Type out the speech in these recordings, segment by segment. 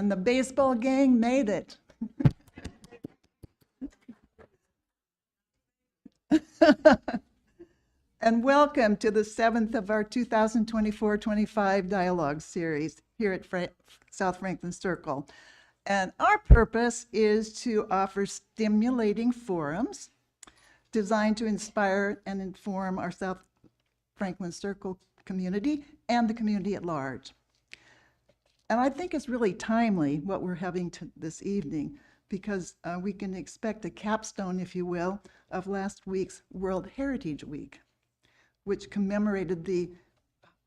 And the baseball gang made it. And welcome to the 7th of our 2024-25 dialogue series here at South Franklin Circle. And our purpose is to offer stimulating forums designed to inspire and inform our South Franklin Circle community and the community at large. And I think it's really timely what we're having this evening, because we can expect a capstone, if you will, of last week's World Heritage Week, which commemorated the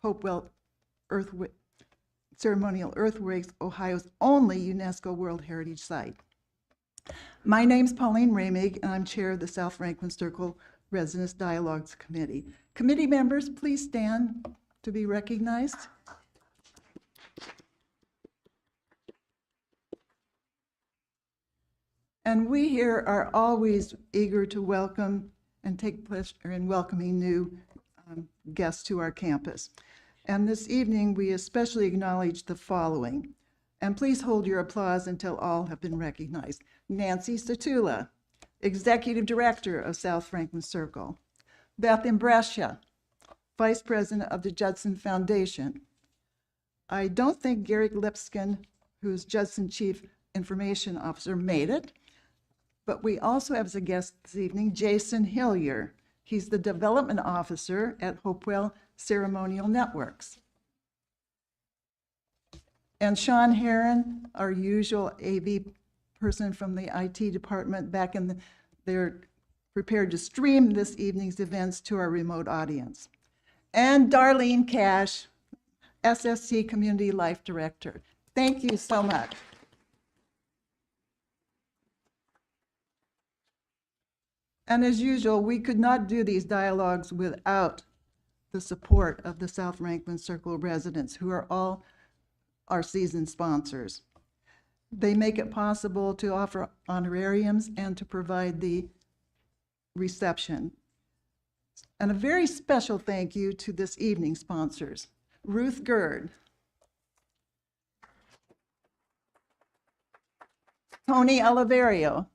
Hopewell Ceremonial Earthworks, Ohio's only UNESCO World Heritage Site. My name's Pauline Ramig, and I'm chair of the South Franklin Circle Residents Dialogues Committee. Committee members, please stand to be recognized. And we here are always eager to welcome and take pleasure in welcoming new guests to our campus. And this evening, we especially acknowledge the following. And please hold your applause until all have been recognized. Nancy Satula, Executive Director of South Franklin Circle. Beth Imbrescia, Vice President of the Judson Foundation. I don't think Gary Lipskin, who's Judson Chief Information Officer, made it, but we also have as a guest this evening, Jason Hillier. He's the Development Officer at Hopewell Ceremonial Networks. And Sean Heron, our usual AV person from the IT department, they're prepared to stream this evening's events to our remote audience. And Darlene Cash, SSC Community Life Director. Thank you so much. And as usual, we could not do these dialogues without the support of the South Franklin Circle residents, who are all our season sponsors. They make it possible to offer honorariums and to provide the reception. And a very special thank you to this evening's sponsors. Ruth Gerd, Tony Oliverio,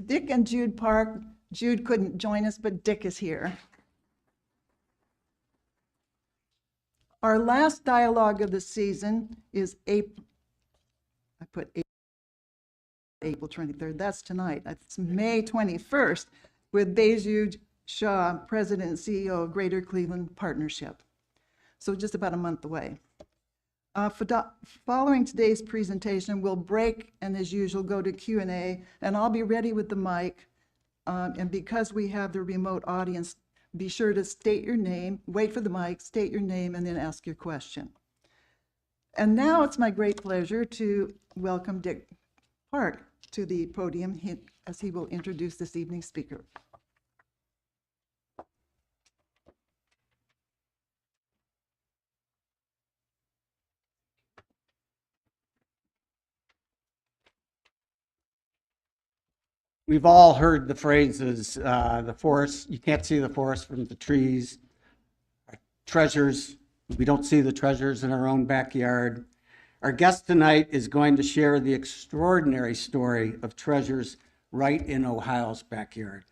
Dick and Jude Park. Jude couldn't join us, but Dick is here. Our last dialogue of the season is April 23rd. That's tonight. That's May 21st with Baiju Shaw, President and CEO of Greater Cleveland Partnership. So just about a month away. Following today's presentation, we'll break and, as usual, go to Q&A, and I'll be ready with the mic. And because we have the remote audience, be sure to state your name, wait for the mic, state your name, and then ask your question. And now it's my great pleasure to welcome Dick Park to the podium as he will introduce this evening's speaker. We've all heard the phrases, the forest, you can't see the forest from the trees, treasures, we don't see the treasures in our own backyard. Our guest tonight is going to share the extraordinary story of treasures right in Ohio's backyard.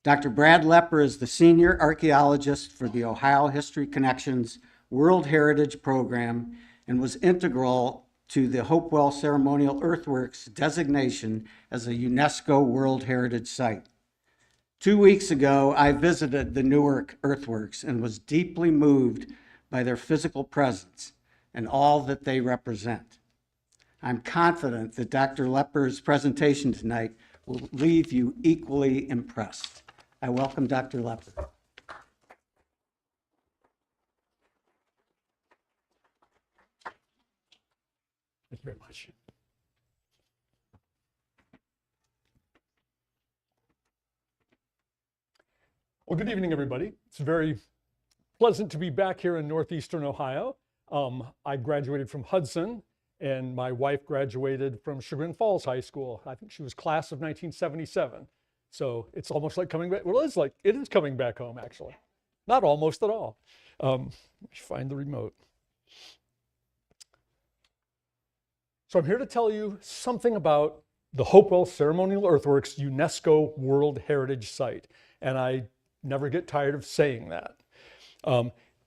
Dr. Brad Lepper is the senior archaeologist for the Ohio History Connections World Heritage Program and was integral to the Hopewell Ceremonial Earthworks designation as a UNESCO World Heritage Site. 2 weeks ago, I visited the Newark Earthworks and was deeply moved by their physical presence and all that they represent. I'm confident that Dr. Lepper's presentation tonight will leave you equally impressed. I welcome Dr. Lepper. Thank you very much. Well, good evening, everybody. It's very pleasant to be back here in Northeastern Ohio. I graduated from Hudson, and my wife graduated from Chagrin Falls High School. I think she was class of 1977. So it's almost like coming back. Well, it is coming back home, actually. Not almost at all. Let me find the remote. So I'm here to tell you something about the Hopewell Ceremonial Earthworks UNESCO World Heritage Site. And I never get tired of saying that.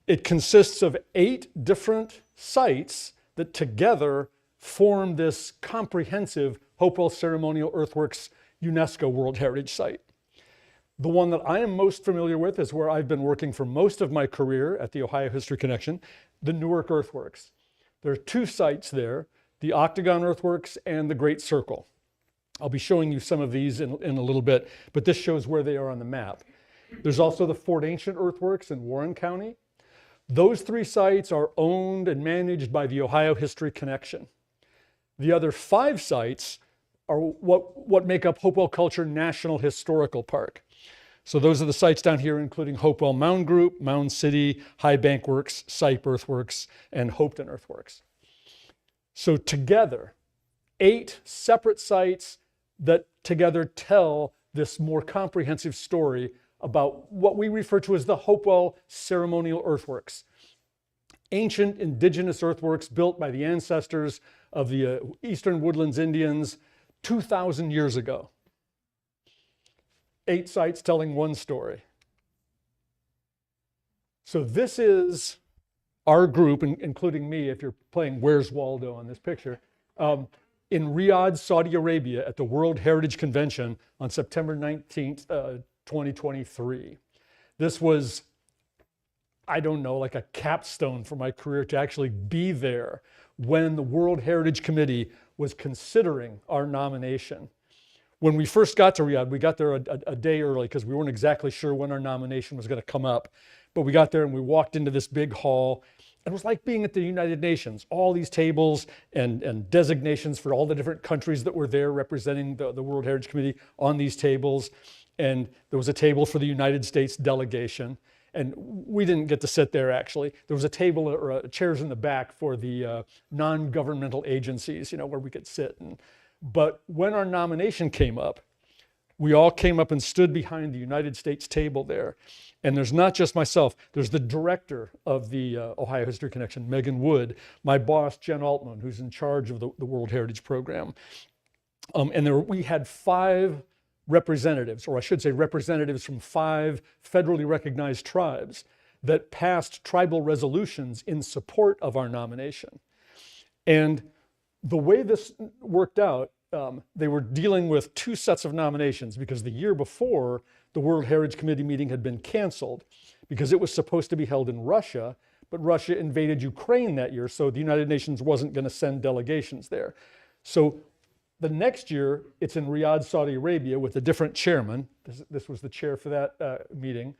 It consists of 8 different sites that together form this comprehensive Hopewell Ceremonial Earthworks UNESCO World Heritage Site. The one that I am most familiar with is where I've been working for most of my career at the Ohio History Connection, the Newark Earthworks. There are 2 sites there, the Octagon Earthworks and the Great Circle. I'll be showing you some of these in a little bit, but this shows where they are on the map. There's also the Fort Ancient Earthworks in Warren County. Those 3 sites are owned and managed by the Ohio History Connection. The other 5 sites are what make up Hopewell Culture National Historical Park. So those are the sites down here, including Hopewell Mound Group, Mound City, High Bank Works, Sipe Earthworks, and Hopeton Earthworks. So together, 8 separate sites that together tell this more comprehensive story about what we refer to as the Hopewell Ceremonial Earthworks. Ancient indigenous earthworks built by the ancestors of the Eastern Woodlands Indians 2,000 years ago. 8 sites telling one story. So this is our group, including me, if you're playing Where's Waldo on this picture, in Riyadh, Saudi Arabia at the World Heritage Convention on September 19th, 2023. This was, I don't know, like a capstone for my career to actually be there when the World Heritage Committee was considering our nomination. When we first got to Riyadh, we got there a day early because we weren't exactly sure when our nomination was going to come up. But we got there and we walked into this big hall. It was like being at the United Nations, all these tables and designations for all the different countries that were there representing the World Heritage Committee on these tables. And there was a table for the United States delegation. And we didn't get to sit there, actually. There was a table or chairs in the back for the non-governmental agencies, where we could sit. But when our nomination came up, we all came up and stood behind the United States table there. And there's not just myself, there's the director of the Ohio History Connection, Megan Wood, my boss, Jen Altman, who's in charge of the World Heritage Program. And we had 5 representatives, or I should say representatives from 5 federally recognized tribes that passed tribal resolutions in support of our nomination. And the way this worked out, they were dealing with 2 sets of nominations because the year before, the World Heritage Committee meeting had been canceled because it was supposed to be held in Russia, but Russia invaded Ukraine that year, so the United Nations wasn't going to send delegations there. So the next year, it's in Riyadh, Saudi Arabia with a different chairman. This was the chair for that meeting.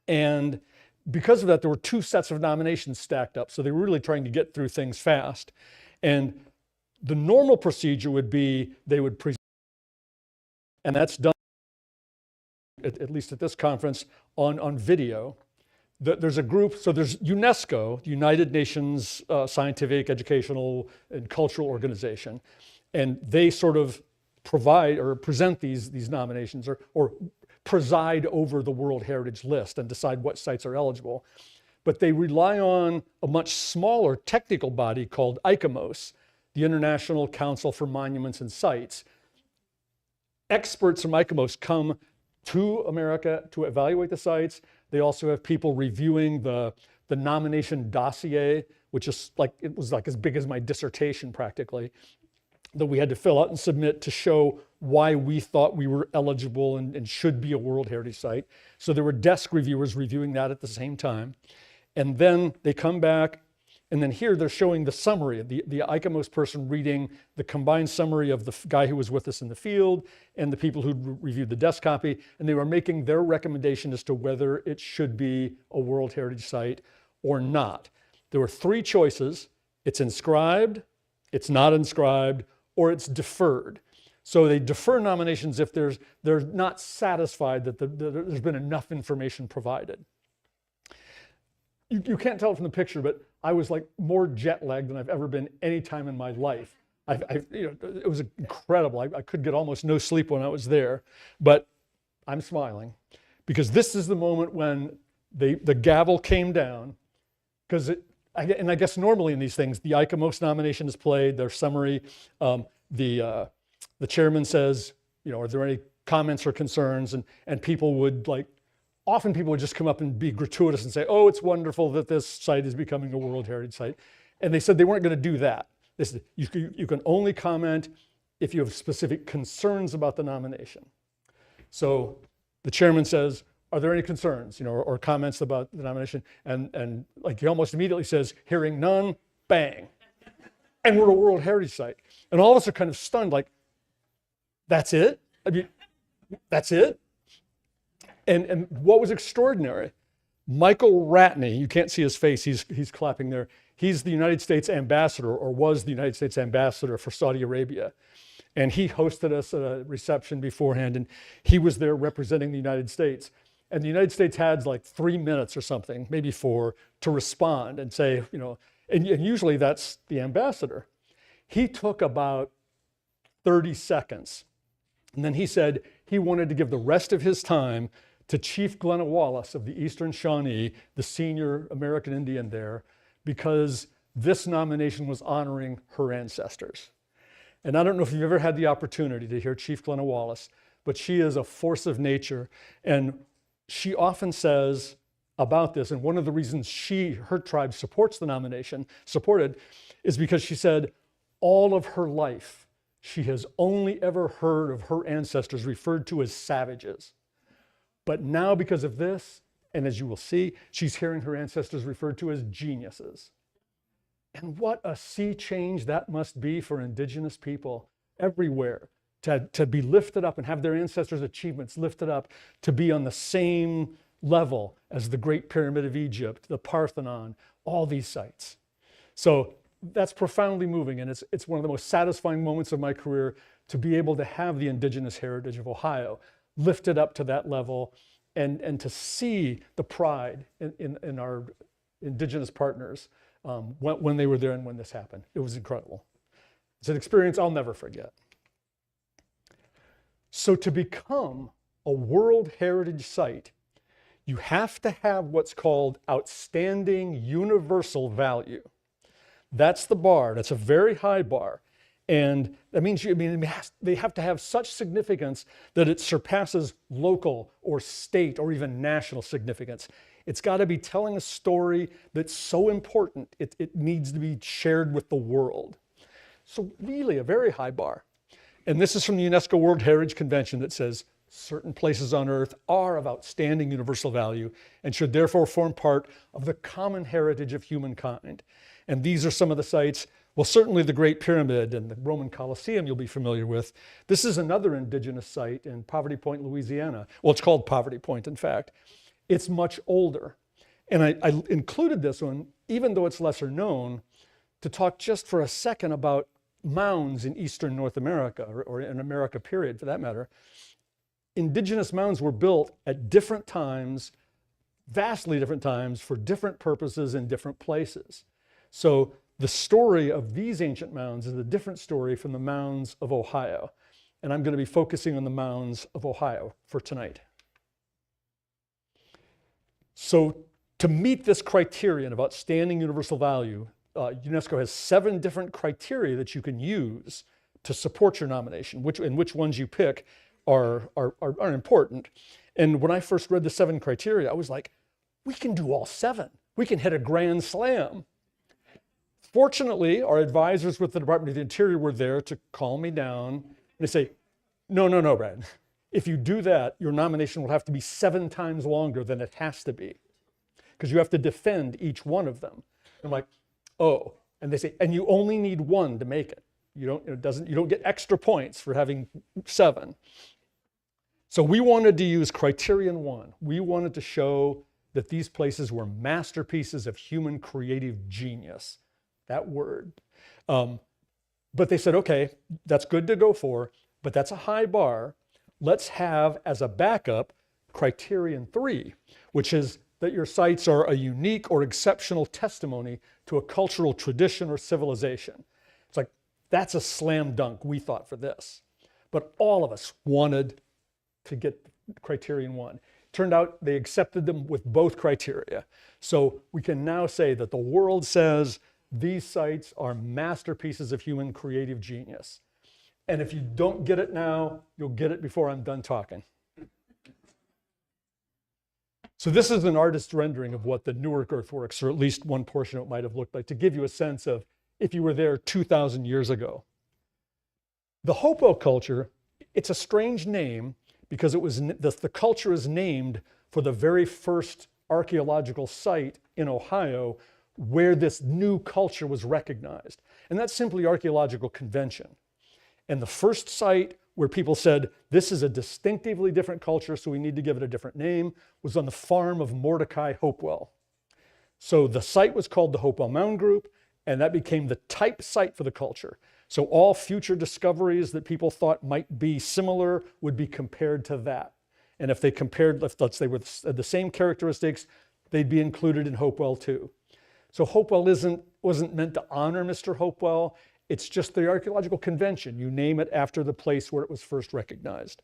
And because of that, there were 2 sets of nominations stacked up. So they were really trying to get through things fast. And the normal procedure would be they would present, and that's done, at least at this conference, on video. There's a group, so there's UNESCO, the United Nations Scientific, Educational, and Cultural Organization. And they sort of provide or present these nominations or preside over the World Heritage List and decide what sites are eligible. But they rely on a much smaller technical body called ICOMOS, the International Council for Monuments and Sites. Experts from ICOMOS come to America to evaluate the sites. They also have people reviewing the nomination dossier, which is it was like as big as my dissertation practically, that we had to fill out and submit to show why we thought we were eligible and should be a World Heritage Site. So there were desk reviewers reviewing that at the same time. And then they come back, and then here they're showing the summary, the ICOMOS person reading the combined summary of the guy who was with us in the field and the people who reviewed the desk copy, and they were making their recommendation as to whether it should be a World Heritage Site or not. There were 3 choices. It's inscribed, it's not inscribed, or it's deferred. So they defer nominations if they're not satisfied that there's been enough information provided. You can't tell from the picture, but I was like more jet lagged than I've ever been any time in my life. It was incredible. I could get almost no sleep when I was there, but I'm smiling because this is the moment when the gavel came down, because and I guess normally in these things, the ICOMOS nomination is played, their summary. The chairman says, are there any comments or concerns? And people would often people would just come up and be gratuitous and say, oh, it's wonderful that this site is becoming a World Heritage Site. And they said they weren't going to do that. They said, you can only comment if you have specific concerns about the nomination. So the chairman says, are there any concerns, or comments about the nomination? And he almost immediately says, hearing none, bang. And we're a World Heritage Site. And all of us are kind of stunned, that's it? I mean, that's it? And what was extraordinary, Michael Ratney, you can't see his face, he's clapping there. He's the United States ambassador, or was the United States ambassador for Saudi Arabia. And he hosted us at a reception beforehand, and he was there representing the United States. And the United States had 3 minutes or something, maybe 4, to respond and say, and usually that's the ambassador. He took about 30 seconds. And then he said he wanted to give the rest of his time to Chief Glenna Wallace of the Eastern Shawnee, the senior American Indian there, because this nomination was honoring her ancestors. And I don't know if you've ever had the opportunity to hear Chief Glenna Wallace, but she is a force of nature. And she often says about this, and one of the reasons her tribe supported, is because she said all of her life, she has only ever heard of her ancestors referred to as savages. But now because of this, and as you will see, she's hearing her ancestors referred to as geniuses. And what a sea change that must be for Indigenous people everywhere, to be lifted up and have their ancestors' achievements lifted up to be on the same level as the Great Pyramid of Egypt, the Parthenon, all these sites. So that's profoundly moving, and it's one of the most satisfying moments of my career to be able to have the Indigenous heritage of Ohio lifted up to that level, and to see the pride in our Indigenous partners when they were there and when this happened. It was incredible. It's an experience I'll never forget. So to become a World Heritage Site, you have to have what's called outstanding universal value. That's the bar. That's a very high bar. And that means they have to have such significance that it surpasses local or state or even national significance. It's got to be telling a story that's so important, it needs to be shared with the world. So really a very high bar. And this is from the UNESCO World Heritage Convention that says certain places on Earth are of outstanding universal value and should therefore form part of the common heritage of humankind. And these are some of the sites. Well, certainly the Great Pyramid and the Roman Colosseum you'll be familiar with. This is another Indigenous site in Poverty Point, Louisiana. Well, it's called Poverty Point, in fact. It's much older. And I included this one, even though it's lesser known, to talk just for a second about mounds in Eastern North America, or in America period for that matter. Indigenous mounds were built at different times, vastly different times, for different purposes in different places. So the story of these ancient mounds is a different story from the mounds of Ohio. And I'm going to be focusing on the mounds of Ohio for tonight. So to meet this criterion of outstanding universal value, UNESCO has 7 different criteria that you can use to support your nomination, which ones you pick are important. And when I first read the 7 criteria, I was like, we can do all 7. We can hit a grand slam. Fortunately, our advisors with the Department of the Interior were there to calm me down. And they say, no, Brad. If you do that, your nomination will have to be 7 times longer than it has to be, because you have to defend each one of them. I'm like, oh. And they say, and you only need 1 to make it. You don't get extra points for having 7. So we wanted to use criterion 1. We wanted to show that these places were masterpieces of human creative genius. That word. But they said, okay, that's good to go for, but that's a high bar. Let's have as a backup criterion 3, which is that your sites are a unique or exceptional testimony to a cultural tradition or civilization. It's like, that's a slam dunk, we thought, for this. But all of us wanted to get criterion 1. turned out they accepted them with both criteria. So we can now say that the world says these sites are masterpieces of human creative genius. And if you don't get it now, you'll get it before I'm done talking. So this is an artist's rendering of what the Newark earthworks, or at least one portion of it, might have looked like, to give you a sense of if you were there 2,000 years ago. The Hopewell culture, it's a strange name because it was the culture is named for the very first archaeological site in Ohio where this new culture was recognized. And that's simply archaeological convention. And the first site where people said, this is a distinctively different culture, so we need to give it a different name, was on the farm of Mordecai Hopewell. So the site was called the Hopewell Mound Group, and that became the type site for the culture. So all future discoveries that people thought might be similar would be compared to that. And if they compared, let's say, with the same characteristics, they'd be included in Hopewell too. So Hopewell wasn't meant to honor Mr. Hopewell. It's just the archaeological convention. You name it after the place where it was first recognized.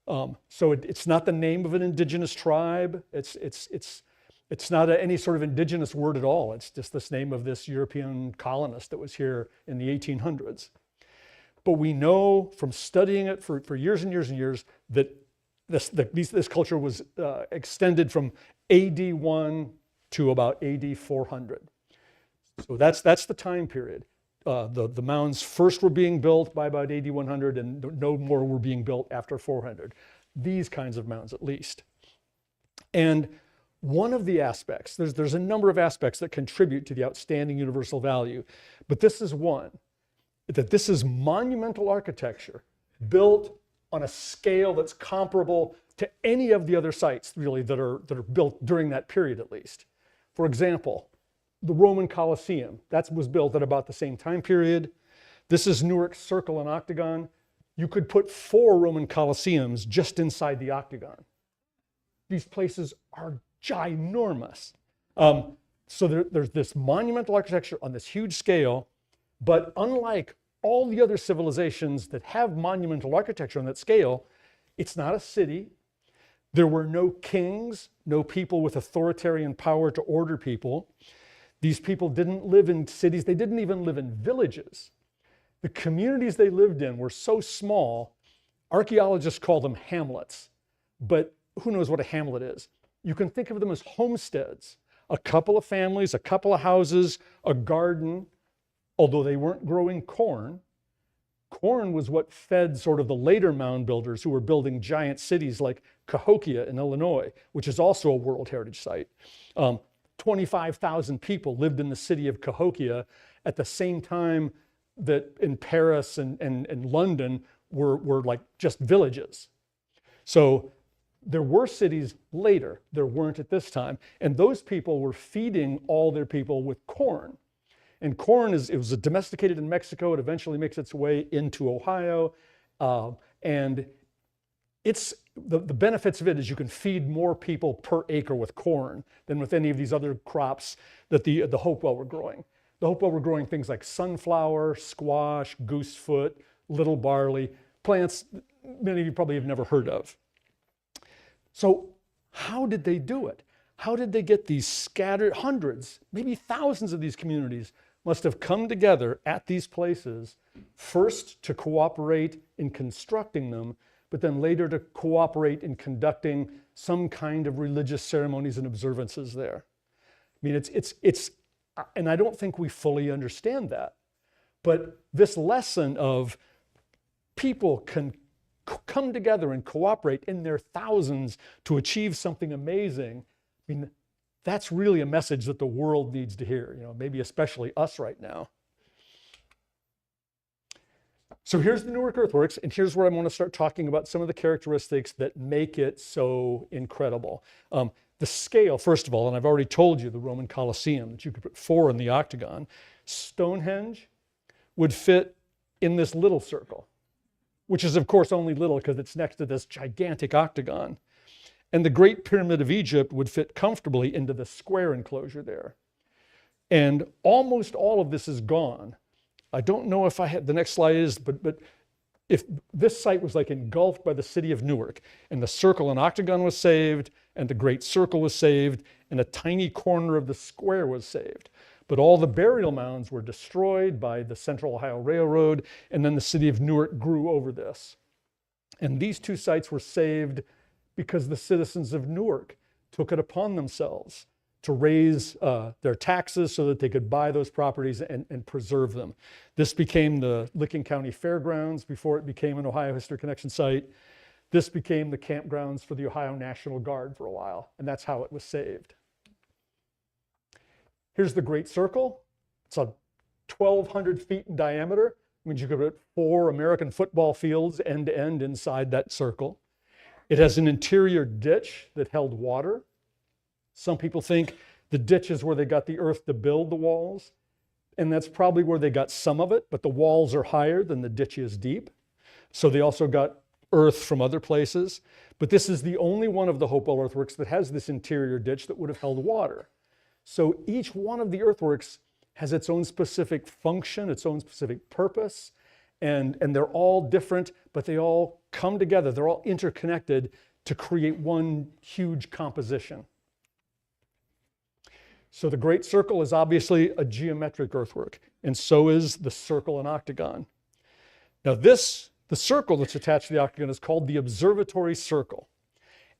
So it's not the name of an indigenous tribe. It's not any sort of indigenous word at all. It's just this name of this European colonist that was here in the 1800s. But we know from studying it for years and years and years that this culture was extended from AD 1 to about AD 400. So that's the time period. The mounds first were being built by about AD 100, and no more were being built after 400. These kinds of mounds, at least. And one of the aspects, there's a number of aspects that contribute to the outstanding universal value, but this is one, that this is monumental architecture built on a scale that's comparable to any of the other sites, really, that are built during that period, at least. For example, the Roman Colosseum, that was built at about the same time period. This is Newark's Circle and Octagon. You could put 4 Roman Colosseums just inside the octagon. These places are ginormous. So there's this monumental architecture on this huge scale, but unlike all the other civilizations that have monumental architecture on that scale, it's not a city. There were no kings, no people with authoritarian power to order people. These people didn't live in cities. They didn't even live in villages. The communities they lived in were so small, archaeologists call them hamlets. But who knows what a hamlet is? You can think of them as homesteads. A couple of families, a couple of houses, a garden, although they weren't growing corn. Corn was what fed sort of the later mound builders who were building giant cities like Cahokia in Illinois, which is also a World Heritage Site. 25,000 people lived in the city of Cahokia at the same time that in Paris and London were like just villages. So there were cities later, there weren't at this time. And those people were feeding all their people with corn. And corn it was domesticated in Mexico. It eventually makes its way into Ohio. And it's the benefits of it is you can feed more people per acre with corn than with any of these other crops that the Hopewell were growing. The Hopewell were growing things like sunflower, squash, goosefoot, little barley, plants many of you probably have never heard of. So how did they do it? How did they get these scattered hundreds, maybe thousands of these communities must have come together at these places, first to cooperate in constructing them, but then later to cooperate in conducting some kind of religious ceremonies and observances there. I mean, it's and I don't think we fully understand that. But this lesson of people can come together and cooperate in their thousands to achieve something amazing, I mean, that's really a message that the world needs to hear, maybe especially us right now. So here's the Newark Earthworks, and here's where I want to start talking about some of the characteristics that make it so incredible. The scale, first of all, and I've already told you the Roman Colosseum, that you could put 4 in the octagon. Stonehenge would fit in this little circle, which is of course only little because it's next to this gigantic octagon. And the Great Pyramid of Egypt would fit comfortably into the square enclosure there. And almost all of this is gone. I don't know if I had, the next slide is, but if this site was like engulfed by the city of Newark, and the circle and octagon was saved, and the great circle was saved, and a tiny corner of the square was saved. But all the burial mounds were destroyed by the Central Ohio Railroad, and then the city of Newark grew over this. And these two sites were saved because the citizens of Newark took it upon themselves to raise their taxes so that they could buy those properties and preserve them. This became the Licking County Fairgrounds before it became an Ohio History Connection site. This became the campgrounds for the Ohio National Guard for a while, and that's how it was saved. Here's the Great Circle. It's 1,200 feet in diameter. It means you could put 4 American football fields end to end inside that circle. It has an interior ditch that held water. Some people think the ditch is where they got the earth to build the walls, and that's probably where they got some of it, but the walls are higher than the ditch is deep. So they also got earth from other places, but this is the only one of the Hopewell earthworks that has this interior ditch that would have held water. So each one of the earthworks has its own specific function, its own specific purpose, and they're all different, but they all come together. They're all interconnected to create one huge composition. So the Great Circle is obviously a geometric earthwork, and so is the circle and octagon. Now the circle that's attached to the octagon is called the observatory circle.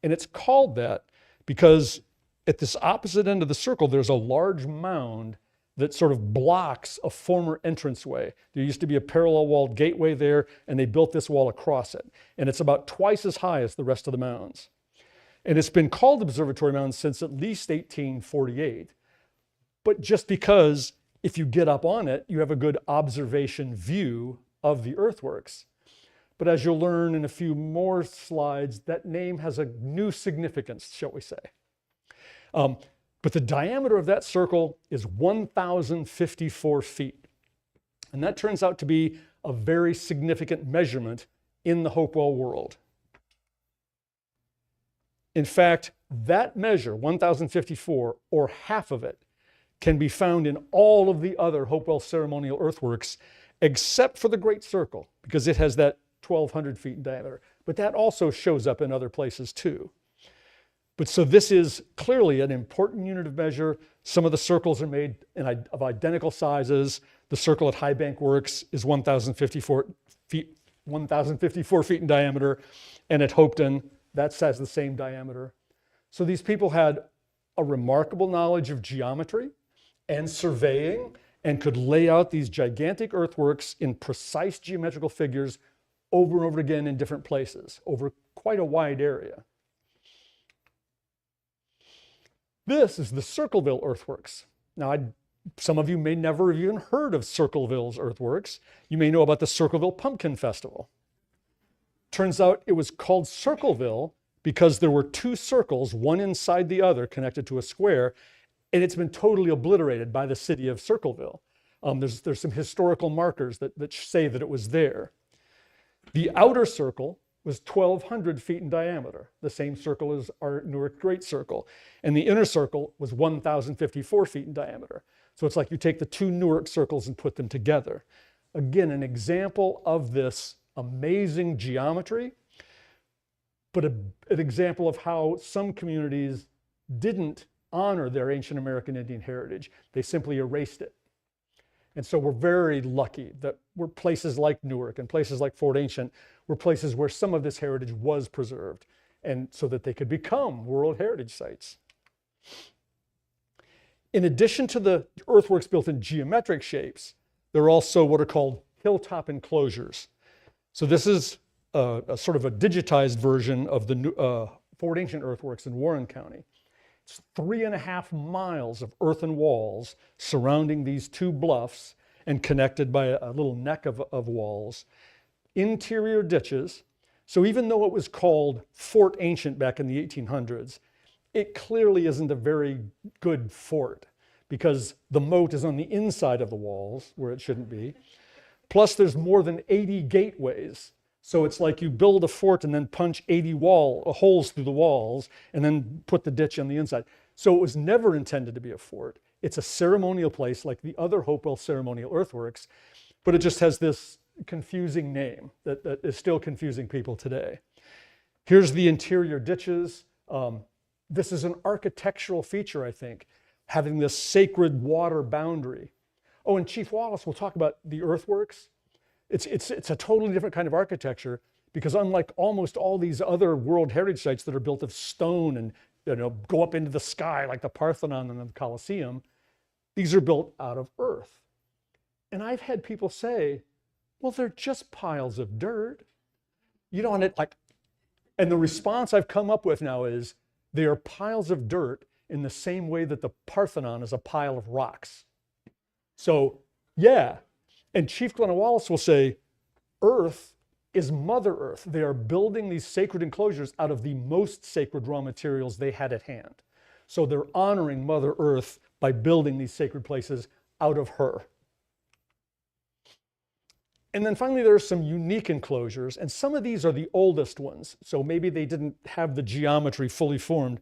And it's called that because at this opposite end of the circle, there's a large mound that sort of blocks a former entranceway. There used to be a parallel walled gateway there, and they built this wall across it. And it's about twice as high as the rest of the mounds. And it's been called Observatory Mound since at least 1848. But just because if you get up on it, you have a good observation view of the earthworks. But as you'll learn in a few more slides, that name has a new significance, shall we say. But the diameter of that circle is 1,054 feet. And that turns out to be a very significant measurement in the Hopewell world. In fact, that measure, 1,054, or half of it, can be found in all of the other Hopewell ceremonial earthworks, except for the Great Circle, because it has that 1,200 feet in diameter. But that also shows up in other places too. But so this is clearly an important unit of measure. Some of the circles are made of identical sizes. The circle at High Bank Works is 1,054 feet in diameter. And at Hopeton, that has the same diameter. So these people had a remarkable knowledge of geometry and surveying, and could lay out these gigantic earthworks in precise geometrical figures over and over again in different places, over quite a wide area. This is the Circleville earthworks. Now, some of you may never have even heard of Circleville's earthworks. You may know about the Circleville Pumpkin Festival. Turns out it was called Circleville because there were 2 circles, one inside the other, connected to a square, and it's been totally obliterated by the city of Circleville. There's some historical markers that say that it was there. The outer circle was 1,200 feet in diameter, the same circle as our Newark Great Circle. And the inner circle was 1,054 feet in diameter. So it's like you take the 2 Newark circles and put them together. Again, an example of this amazing geometry, but an example of how some communities didn't honor their ancient American Indian heritage. They simply erased it. And so we're very lucky that we're places like Newark and places like Fort Ancient were places where some of this heritage was preserved, and so that they could become World Heritage Sites. In addition to the earthworks built in geometric shapes, there are also what are called hilltop enclosures. So this is a sort of a digitized version of the Fort Ancient earthworks in Warren County. It's 3.5 miles of earthen walls surrounding these 2 bluffs and connected by a little neck of walls. Interior ditches. So even though it was called Fort Ancient back in the 1800s, it clearly isn't a very good fort because the moat is on the inside of the walls where it shouldn't be. Plus there's more than 80 gateways. So it's like you build a fort and then punch 80 holes through the walls and then put the ditch on the inside. So it was never intended to be a fort. It's a ceremonial place like the other Hopewell ceremonial earthworks, but it just has this confusing name that is still confusing people today. Here's the interior ditches. This is an architectural feature, I think, having this sacred water boundary. Oh, and Chief Wallace will talk about the earthworks. It's a totally different kind of architecture because unlike almost all these other World Heritage sites that are built of stone and go up into the sky like the Parthenon and the Colosseum, these are built out of earth. And I've had people say, well, they're just piles of dirt. And the response I've come up with now is, they are piles of dirt in the same way that the Parthenon is a pile of rocks. So, yeah. And Chief Glenn Wallace will say, Earth is Mother Earth. They are building these sacred enclosures out of the most sacred raw materials they had at hand. So they're honoring Mother Earth by building these sacred places out of her. And then finally, there are some unique enclosures, and some of these are the oldest ones. So maybe they didn't have the geometry fully formed.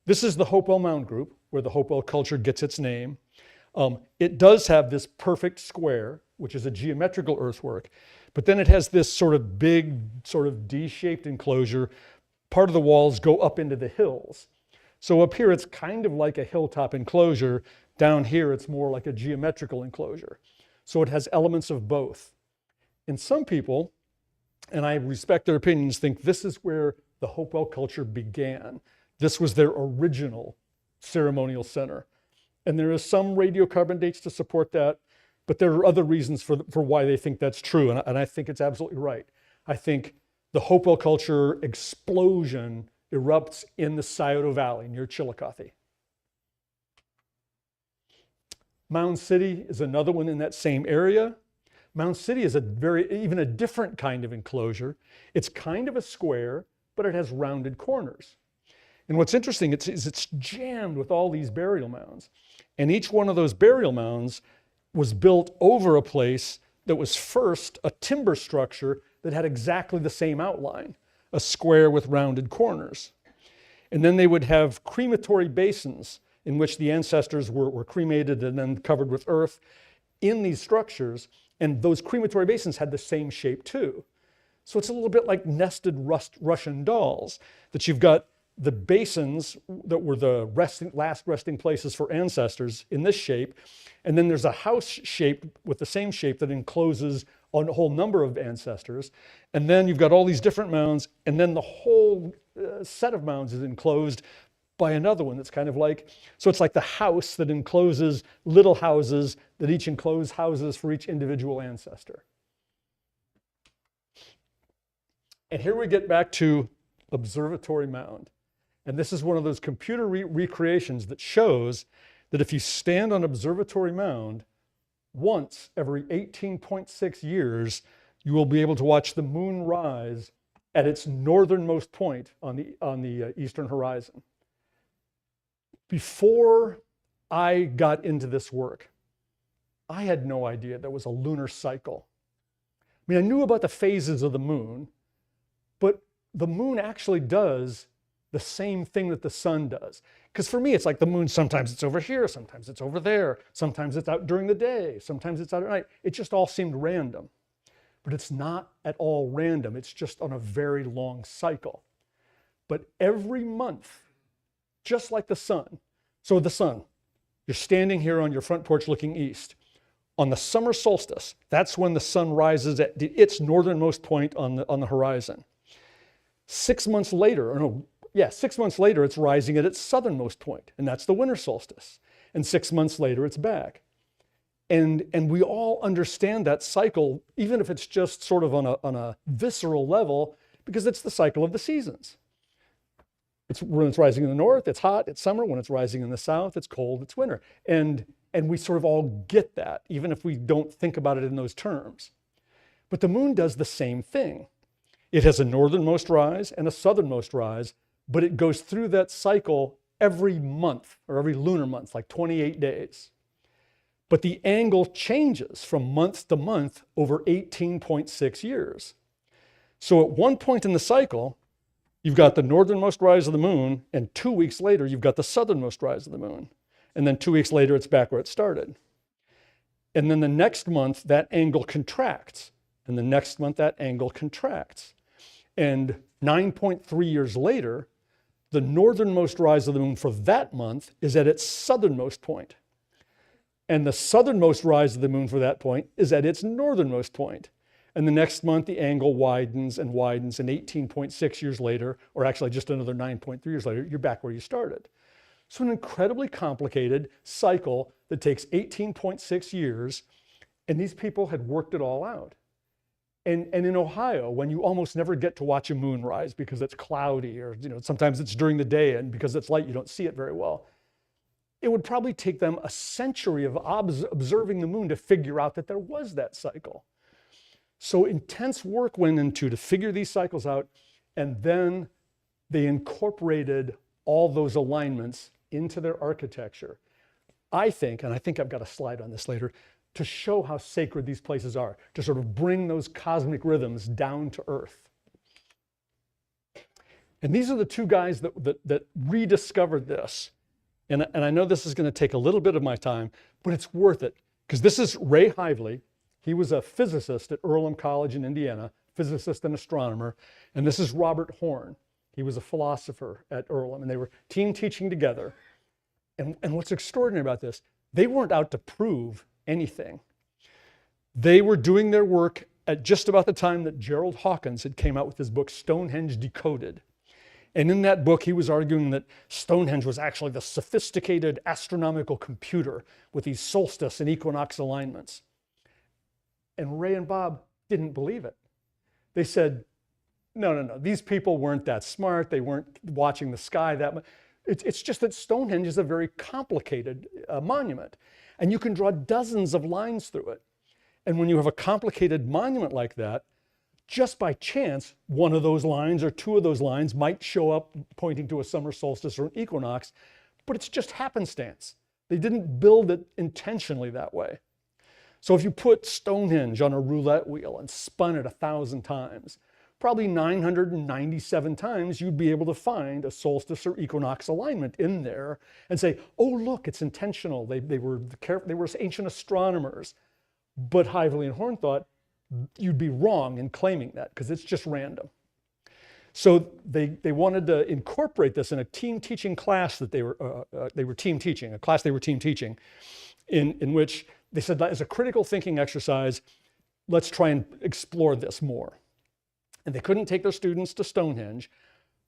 This is the Hopewell Mound Group, where the Hopewell culture gets its name. It does have this perfect square, which is a geometrical earthwork, but then it has this sort of big, sort of D-shaped enclosure. Part of the walls go up into the hills. So up here, it's kind of like a hilltop enclosure. Down here, it's more like a geometrical enclosure. So it has elements of both. And some people, and I respect their opinions, think this is where the Hopewell culture began. This was their original ceremonial center. And there is some radiocarbon dates to support that, but there are other reasons for why they think that's true, and I think it's absolutely right. I think the Hopewell culture explosion erupts in the Scioto Valley near Chillicothe. Mound City is another one in that same area. Mound City is even a different kind of enclosure. It's kind of a square, but it has rounded corners. And what's interesting is it's jammed with all these burial mounds. And each one of those burial mounds was built over a place that was first a timber structure that had exactly the same outline, a square with rounded corners. And then they would have crematory basins in which the ancestors were cremated and then covered with earth in these structures. And those crematory basins had the same shape too. So it's a little bit like nested Russian dolls, that you've got the basins that were the last resting places for ancestors in this shape. And then there's a house shape with the same shape that encloses a whole number of ancestors. And then you've got all these different mounds, and then the whole set of mounds is enclosed by another one that's kind of like, so it's like the house that encloses little houses that each enclose houses for each individual ancestor. And here we get back to Observatory Mound. And this is one of those computer recreations that shows that if you stand on Observatory Mound once every 18.6 years, you will be able to watch the moon rise at its northernmost point on the eastern horizon. Before I got into this work, I had no idea there was a lunar cycle. I mean, I knew about the phases of the moon, but the moon actually does the same thing that the sun does. Because for me, it's like the moon, sometimes it's over here, sometimes it's over there, sometimes it's out during the day, sometimes it's out at night. It just all seemed random. But it's not at all random. It's just on a very long cycle. But every month, just like the sun. So the sun, you're standing here on your front porch looking east. On the summer solstice, that's when the sun rises at its northernmost point on the horizon. 6 months later, 6 months later, it's rising at its southernmost point, and that's the winter solstice. And 6 months later, it's back. And we all understand that cycle, even if it's just sort of on a visceral level, because it's the cycle of the seasons. When it's rising in the north, it's hot, it's summer. When it's rising in the south, it's cold, it's winter. And we sort of all get that, even if we don't think about it in those terms. But the moon does the same thing. It has a northernmost rise and a southernmost rise, but it goes through that cycle every month, or every lunar month, like 28 days. But the angle changes from month to month over 18.6 years. So at one point in the cycle, you've got the northernmost rise of the moon, and 2 weeks later, you've got the southernmost rise of the moon. And then 2 weeks later, it's back where it started. And then the next month, that angle contracts. And the next month, that angle contracts. And 9.3 years later, the northernmost rise of the moon for that month is at its southernmost point. And the southernmost rise of the moon for that point is at its northernmost point. And the next month, the angle widens and widens, and 18.6 years later, or actually just another 9.3 years later, you're back where you started. So an incredibly complicated cycle that takes 18.6 years, and these people had worked it all out. And in Ohio, when you almost never get to watch a moon rise because it's cloudy, or sometimes it's during the day, and because it's light, you don't see it very well. It would probably take them a century of observing the moon to figure out that there was that cycle. So intense work went into to figure these cycles out, and then they incorporated all those alignments into their architecture. I think, and I think I've got a slide on this later, to show how sacred these places are, to sort of bring those cosmic rhythms down to earth. And these are the two guys that rediscovered this. And I know this is going to take a little bit of my time, but it's worth it, because this is Ray Hively. He was a physicist at Earlham College in Indiana, physicist and astronomer. And this is Robert Horn. He was a philosopher at Earlham, and they were team teaching together. And what's extraordinary about this, they weren't out to prove anything. They were doing their work at just about the time that Gerald Hawkins had came out with his book, Stonehenge Decoded. And in that book, he was arguing that Stonehenge was actually the sophisticated astronomical computer with these solstice and equinox alignments. And Ray and Bob didn't believe it. They said, no, these people weren't that smart. They weren't watching the sky that much. It's just that Stonehenge is a very complicated monument, and you can draw dozens of lines through it. And when you have a complicated monument like that, just by chance, one of those lines or two of those lines might show up pointing to a summer solstice or an equinox, but it's just happenstance. They didn't build it intentionally that way. So if you put Stonehenge on a roulette wheel and spun it 1,000 times, probably 997 times you'd be able to find a solstice or equinox alignment in there and say, oh, look, it's intentional. They were ancient astronomers. But Hively and Horn thought you'd be wrong in claiming that because it's just random. So they wanted to incorporate this in a team teaching class that they were team teaching, a class they were team teaching, in which they said, as a critical thinking exercise, let's try and explore this more. And they couldn't take their students to Stonehenge,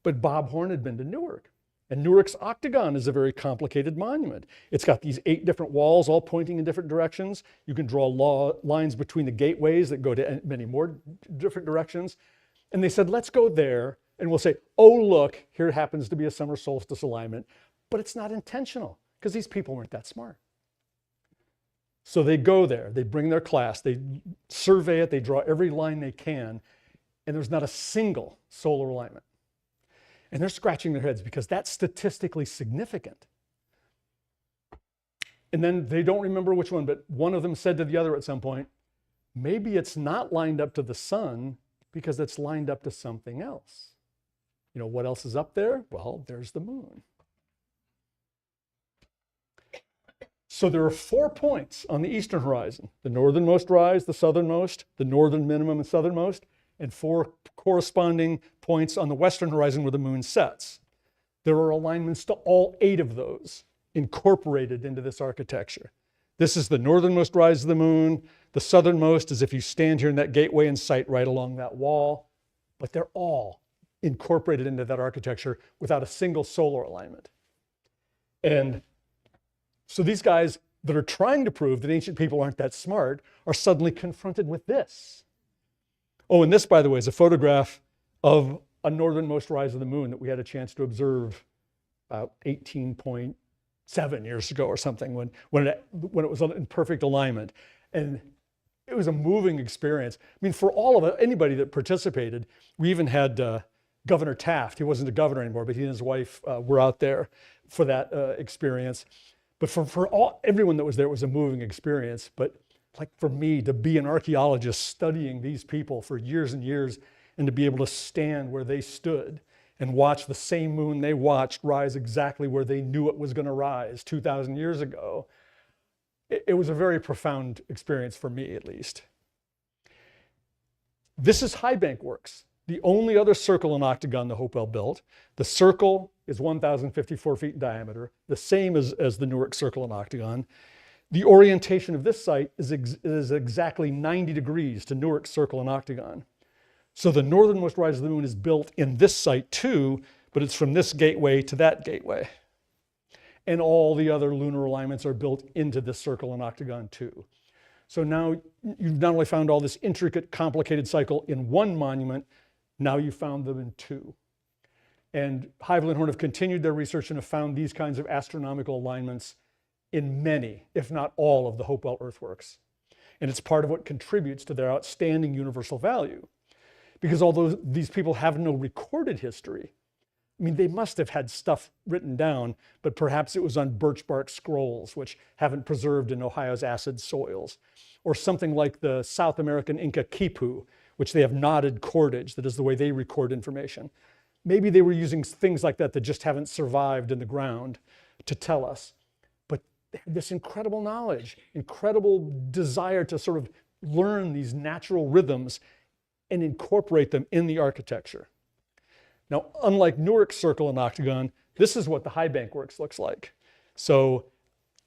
but Bob Horn had been to Newark. And Newark's octagon is a very complicated monument. It's got these 8 different walls all pointing in different directions. You can draw lines between the gateways that go to many more different directions. And they said, let's go there and we'll say, oh, look, here happens to be a summer solstice alignment, but it's not intentional because these people weren't that smart. So they go there, they bring their class, they survey it, they draw every line they can, and there's not a single solar alignment. And they're scratching their heads because that's statistically significant. And then they don't remember which one, but one of them said to the other at some point, maybe it's not lined up to the sun because it's lined up to something else. You know, what else is up there? Well, there's the moon. So there are 4 points on the eastern horizon: the northernmost rise, the southernmost, the northern minimum and southernmost, and 4 corresponding points on the western horizon where the moon sets. There are alignments to all 8 of those incorporated into this architecture. This is the northernmost rise of the moon. The southernmost is if you stand here in that gateway and sight right along that wall. But they're all incorporated into that architecture without a single solar alignment. And so these guys that are trying to prove that ancient people aren't that smart are suddenly confronted with this. Oh, and this, by the way, is a photograph of a northernmost rise of the moon that we had a chance to observe about 18.7 years ago or something when it was in perfect alignment. And it was a moving experience. I mean, for all of it, anybody that participated, we even had Governor Taft. He wasn't a governor anymore, but he and his wife were out there for that experience. But for everyone that was there, it was a moving experience. But like for me, to be an archaeologist studying these people for years and years and to be able to stand where they stood and watch the same moon they watched rise exactly where they knew it was going to rise 2,000 years ago, it was a very profound experience for me, at least. This is High Bank Works, the only other circle and octagon the Hopewell built. The circle is 1,054 feet in diameter, the same as the Newark circle and octagon. The orientation of this site is exactly 90 degrees to Newark circle and octagon. So the northernmost rise of the moon is built in this site too, but it's from this gateway to that gateway. And all the other lunar alignments are built into this circle and octagon too. So now you've not only found all this intricate, complicated cycle in one monument, now you've found them in two. And Hopewell and Horn have continued their research and have found these kinds of astronomical alignments in many, if not all, of the Hopewell earthworks. And it's part of what contributes to their outstanding universal value. Because although these people have no recorded history, I mean, they must have had stuff written down, but perhaps it was on birch bark scrolls, which haven't preserved in Ohio's acid soils, or something like the South American Inca quipu, which they have knotted cordage, that is the way they record information. Maybe they were using things like that that just haven't survived in the ground to tell us. But they had this incredible knowledge, incredible desire to sort of learn these natural rhythms and incorporate them in the architecture. Now, unlike Newark circle and octagon, this is what the High Bank Works looks like. So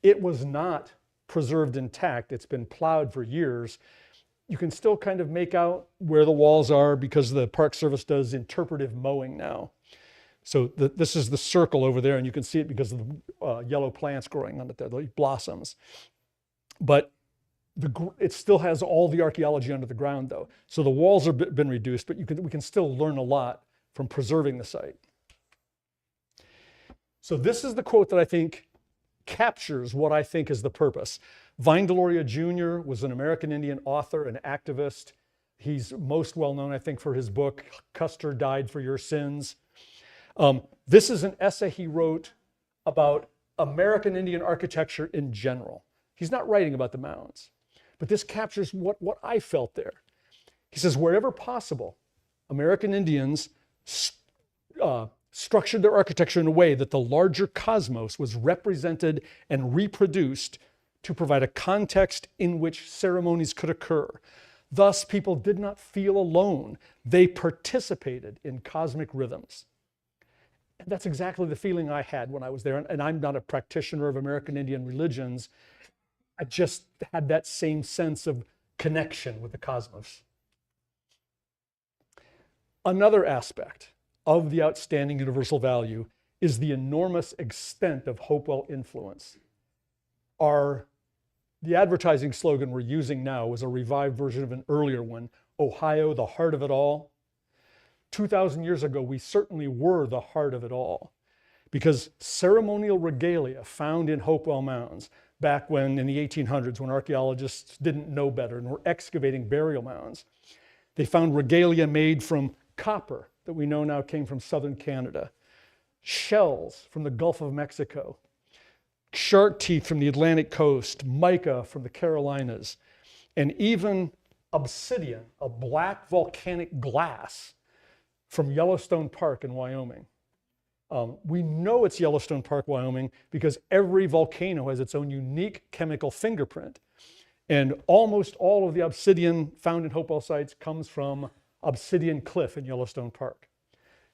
it was not preserved intact. It's been plowed for years. You can still kind of make out where the walls are because the Park Service does interpretive mowing now. So this is the circle over there, and you can see it because of the yellow plants growing on it there, the blossoms. But it still has all the archaeology under the ground, though. So the walls have been reduced, but we can still learn a lot from preserving the site. So this is the quote that I think captures what I think is the purpose. Vine Deloria Jr. was an American Indian author and activist. He's most well known, I think, for his book, Custer Died for Your Sins. This is an essay he wrote about American Indian architecture in general. He's not writing about the mounds, but this captures what I felt there. He says, wherever possible, American Indians structured their architecture in a way that the larger cosmos was represented and reproduced to provide a context in which ceremonies could occur. Thus, people did not feel alone. They participated in cosmic rhythms. And that's exactly the feeling I had when I was there. And I'm not a practitioner of American Indian religions. I just had that same sense of connection with the cosmos. Another aspect of the outstanding universal value is the enormous extent of Hopewell influence. The advertising slogan we're using now was a revived version of an earlier one, Ohio, the heart of it all. 2,000 years ago, we certainly were the heart of it all, because ceremonial regalia found in Hopewell mounds back when, in the 1800s, when archaeologists didn't know better and were excavating burial mounds, they found regalia made from copper that we know now came from southern Canada, shells from the Gulf of Mexico, shark teeth from the Atlantic coast, mica from the Carolinas, and even obsidian, a black volcanic glass from Yellowstone Park in Wyoming. We know it's Yellowstone Park, Wyoming, because every volcano has its own unique chemical fingerprint. And almost all of the obsidian found in Hopewell sites comes from Obsidian Cliff in Yellowstone Park.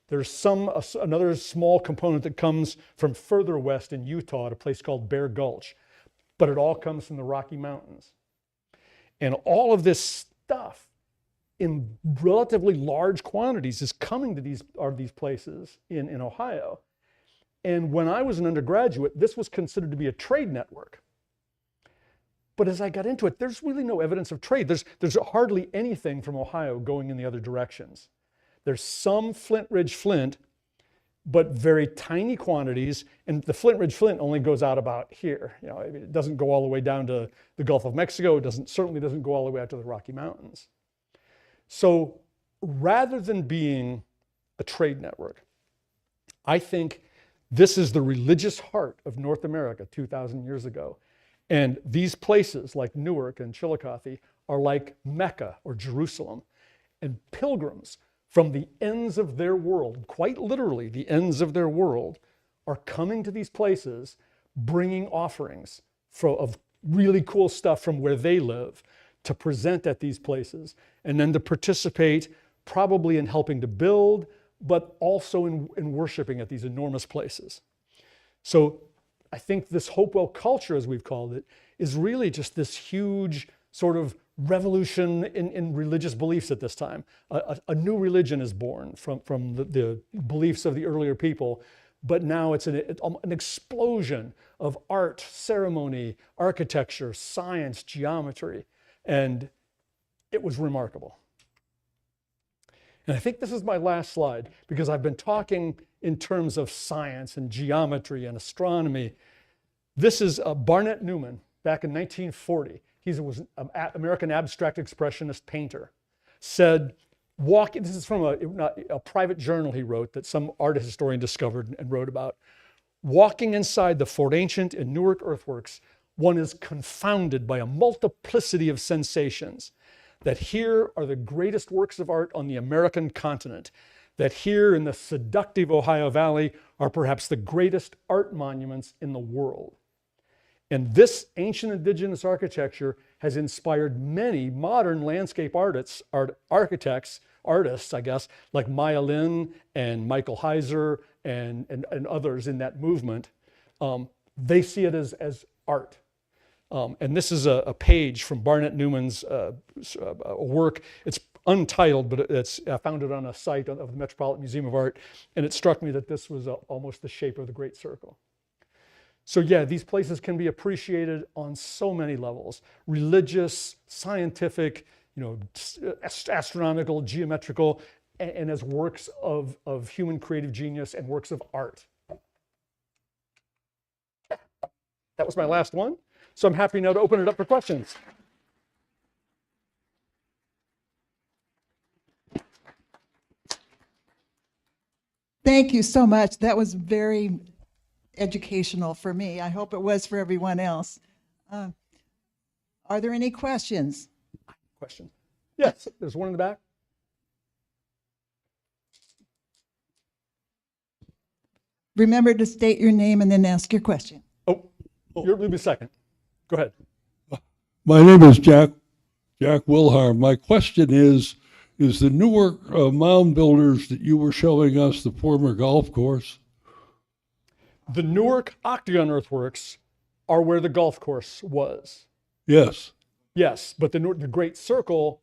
There's another small component that comes from further west in Utah at a place called Bear Gulch, but it all comes from the Rocky Mountains. And all of this stuff in relatively large quantities is coming to these places in Ohio. And when I was an undergraduate, this was considered to be a trade network. But as I got into it, there's really no evidence of trade. There's hardly anything from Ohio going in the other directions. There's some Flint Ridge flint, but very tiny quantities. And the Flint Ridge flint only goes out about here. You know, it doesn't go all the way down to the Gulf of Mexico. It certainly doesn't go all the way out to the Rocky Mountains. So rather than being a trade network, I think this is the religious heart of North America 2,000 years ago. And these places like Newark and Chillicothe are like Mecca or Jerusalem. And pilgrims from the ends of their world, quite literally the ends of their world, are coming to these places, bringing offerings of really cool stuff from where they live to present at these places, and then to participate probably in helping to build, but also in worshiping at these enormous places. So I think this Hopewell culture, as we've called it, is really just this huge sort of revolution in religious beliefs at this time. A new religion is born from the beliefs of the earlier people, but now it's an explosion of art, ceremony, architecture, science, geometry, and it was remarkable. And I think this is my last slide, because I've been talking in terms of science and geometry and astronomy. This is Barnett Newman back in 1940. He was an American abstract expressionist painter. Said, this is from a private journal he wrote that some art historian discovered and wrote about. Walking inside the Fort Ancient and Newark earthworks, one is confounded by a multiplicity of sensations. That here are the greatest works of art on the American continent. That here in the seductive Ohio Valley are perhaps the greatest art monuments in the world. And this ancient indigenous architecture has inspired many modern landscape artists, I guess, like Maya Lin and Michael Heiser and others in that movement. They see it as art. And this is a page from Barnett Newman's work. It's untitled, but it's found it on a site of the Metropolitan Museum of Art. And it struck me that this was almost the shape of the Great Circle. So yeah, these places can be appreciated on so many levels: religious, scientific, astronomical, geometrical, and as works of human creative genius and works of art. That was my last one. So I'm happy now to open it up for questions. Thank you so much. That was very educational for me. I hope it was for everyone else. Are there any questions? Question? Yes, there's one in the back. Remember to state your name and then ask your question. You'll be second. Go ahead. My name is Jack Wilharm. My question is the Newark mound builders that you were showing us the former golf course? The Newark Octagon earthworks are where the golf course was. Yes. Yes, but the Great Circle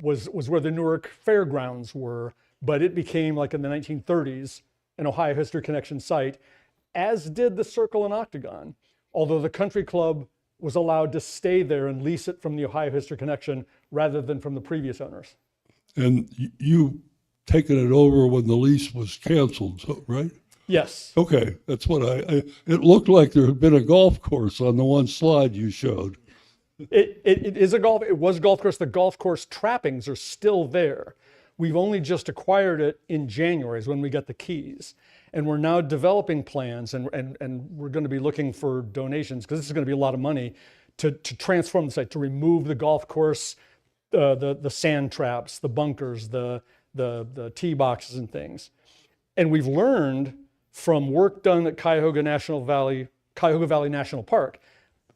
was where the Newark Fairgrounds were, but it became, like in the 1930s, an Ohio History Connection site, as did the Circle and Octagon, although the country club was allowed to stay there and lease it from the Ohio History Connection rather than from the previous owners. And you taken it over when the lease was canceled, right? Yes. Okay, that's what it looked like there had been a golf course on the one slide you showed. It was a golf course. The golf course trappings are still there. We've only just acquired it in January is when we got the keys. And we're now developing plans and we're going to be looking for donations, because this is going to be a lot of money, to transform the site, to remove the golf course, the sand traps, the bunkers, the tee boxes and things. And we've learned from work done at Cuyahoga Valley National Park.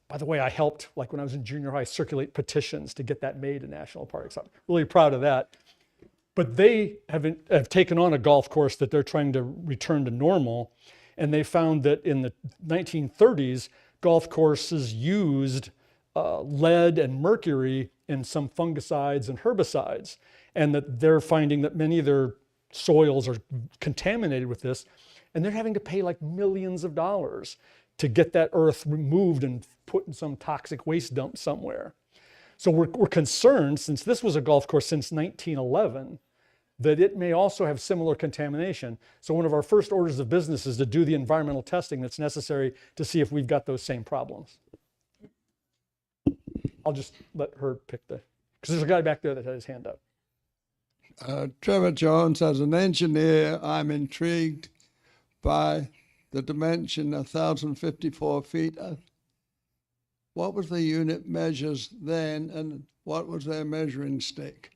By the way, I helped, like when I was in junior high, circulate petitions to get that made in national parks. I'm really proud of that. But they have taken on a golf course that they're trying to return to normal. And they found that in the 1930s, golf courses used lead and mercury in some fungicides and herbicides. And that they're finding that many of their soils are contaminated with this. And they're having to pay like millions of dollars to get that earth removed and put in some toxic waste dump somewhere. So we're concerned, since this was a golf course since 1911, that it may also have similar contamination. So one of our first orders of business is to do the environmental testing that's necessary to see if we've got those same problems. I'll just let her pick because there's a guy back there that had his hand up. Trevor Jones, as an engineer, I'm intrigued by the dimension 1,054 feet. What was the unit measures then, and what was their measuring stick?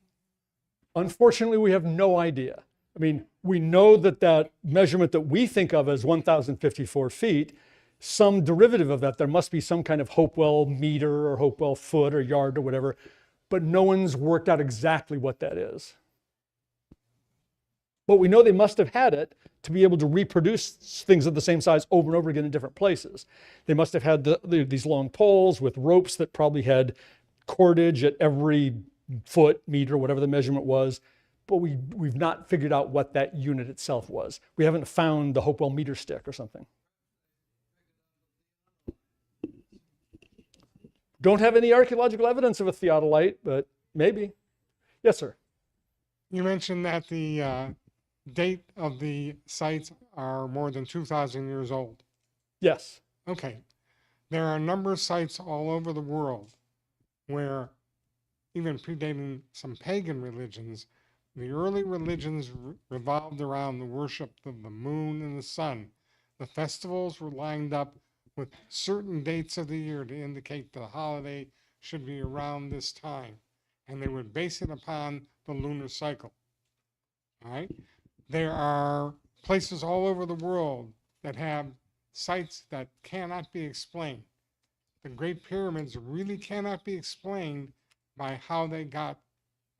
Unfortunately, we have no idea. I mean, we know that measurement that we think of as 1,054 feet, some derivative of that, there must be some kind of Hopewell meter or Hopewell foot or yard or whatever. but no one's worked out exactly what that is. But we know they must have had it to be able to reproduce things of the same size over and over again in different places. They must have had these long poles with ropes that probably had cordage at every foot, meter, whatever the measurement was. But we've not figured out what that unit itself was. We haven't found the Hopewell meter stick or something. Don't have any archaeological evidence of a theodolite, but maybe. Yes, sir. You mentioned that the date of the sites are more than 2,000 years old. Yes. Okay. There are a number of sites all over the world where, even predating some pagan religions, the early religions revolved around the worship of the moon and the sun. The festivals were lined up with certain dates of the year to indicate the holiday should be around this time. And they would base it upon the lunar cycle. All right? There are places all over the world that have sites that cannot be explained. The Great Pyramids really cannot be explained by how they got